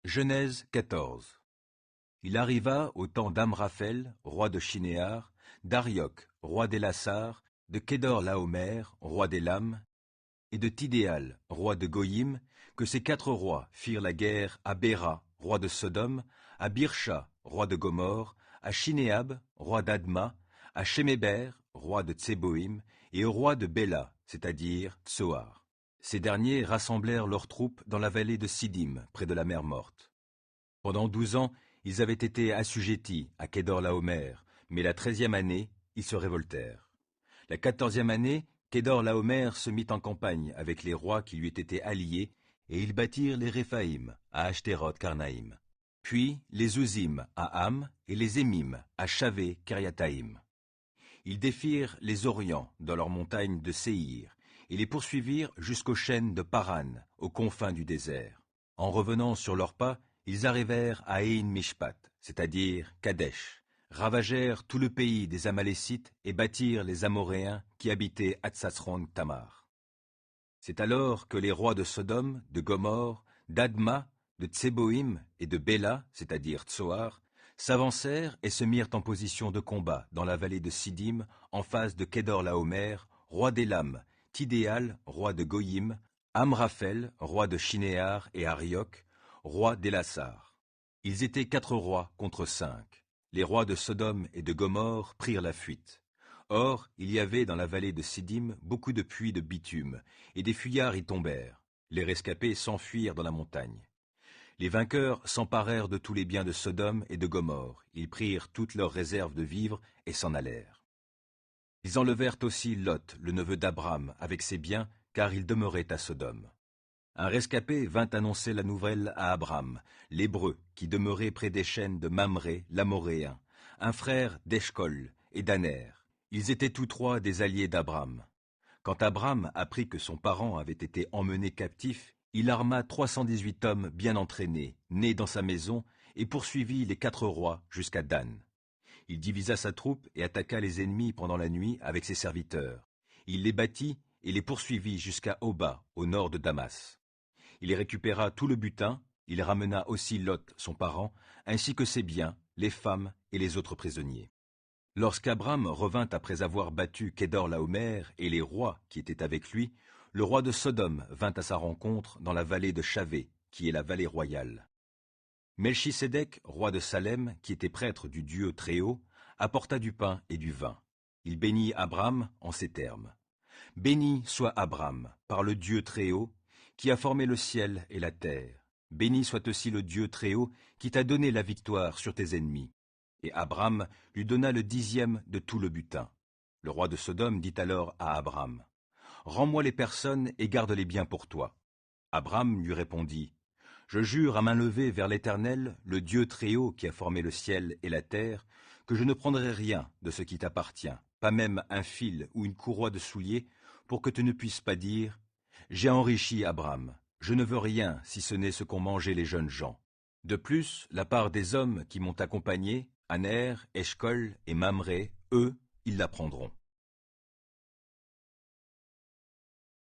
Genèse 14. Il arriva au temps d'Amraphel, roi de Shinéar, d'Arioc, roi d'Élassar, de Kédor-Laomer, roi d'Élam, et de Tidéal, roi de Goyim, que ces 4 rois firent la guerre à Béra, roi de Sodome, à Birsha, roi de Gomorre, à Shinéab, roi d'Adma, à Sheméber, roi de Tseboïm, et au roi de Béla, c'est-à-dire Tsoar. Ces derniers rassemblèrent leurs troupes dans la vallée de Siddim, près de la mer Morte. Pendant 12 ans, ils avaient été assujettis à Kédor-Laomer, mais la 13e année, ils se révoltèrent. La 14e année, Kédor-Laomer se mit en campagne avec les rois qui lui étaient alliés, et ils bâtirent les Réphaïm à Ashteroth-Karnaïm, puis les Ouzim à Ham et les Émim à Shavé-Kiriathaïm. Ils défirent les Orients dans leurs montagnes de Séhir, et les poursuivirent jusqu'aux chênes de Paran, aux confins du désert. En revenant sur leurs pas, ils arrivèrent à Ein Mishpat, c'est-à-dire Kadesh, ravagèrent tout le pays des Amalécites et battirent les Amoréens qui habitaient Hatsasron Tamar. C'est alors que les rois de Sodome, de Gomorre, d'Adma, de Tseboïm et de Béla, c'est-à-dire Tsoar, s'avancèrent et se mirent en position de combat dans la vallée de Siddim, en face de Kédor-Laomer, roi d'Élam, Tidéal, roi de Goyim, Amraphel, roi de Shinéar et Arioc, roi d'Élassar. Ils étaient 4 rois contre 5. Les rois de Sodome et de Gomorre prirent la fuite. Or, il y avait dans la vallée de Siddim beaucoup de puits de bitume, et des fuyards y tombèrent. Les rescapés s'enfuirent dans la montagne. Les vainqueurs s'emparèrent de tous les biens de Sodome et de Gomorre. Ils prirent toutes leurs réserves de vivres et s'en allèrent. Ils enlevèrent aussi Lot, le neveu d'Abram, avec ses biens, car il demeurait à Sodome. Un rescapé vint annoncer la nouvelle à Abram, l'Hébreu, qui demeurait près des chênes de Mamré, l'Amoréen, un frère d'Eshcol et d'Aner. Ils étaient tous 3 des alliés d'Abram. Quand Abram apprit que son parent avait été emmené captif, il arma 318 hommes bien entraînés, nés dans sa maison, et poursuivit les 4 rois jusqu'à Dan. Il divisa sa troupe et attaqua les ennemis pendant la nuit avec ses serviteurs. Il les battit et les poursuivit jusqu'à Oba, au nord de Damas. Il y récupéra tout le butin, il ramena aussi Lot, son parent, ainsi que ses biens, les femmes et les autres prisonniers. Lorsqu'Abram revint après avoir battu Kédor-Laomer et les rois qui étaient avec lui, le roi de Sodome vint à sa rencontre dans la vallée de Shavé, qui est la vallée royale. Melchisédek, roi de Salem, qui était prêtre du Dieu Très-Haut, apporta du pain et du vin. Il bénit Abram en ces termes. « Béni soit Abram par le Dieu Très-Haut, qui a formé le ciel et la terre. Béni soit aussi le Dieu Très-Haut, qui t'a donné la victoire sur tes ennemis. » Et Abram lui donna le 10e de tout le butin. Le roi de Sodome dit alors à Abram, « Rends-moi les personnes et garde-les bien pour toi. » Abram lui répondit, « Je jure à main levée vers l'Éternel, le Dieu Très-Haut qui a formé le ciel et la terre, que je ne prendrai rien de ce qui t'appartient, pas même un fil ou une courroie de soulier, pour que tu ne puisses pas dire, « J'ai enrichi Abram, je ne veux rien si ce n'est ce qu'ont mangé les jeunes gens. » De plus, la part des hommes qui m'ont accompagné, Aner, Eshcol et Mamré, eux, ils la prendront.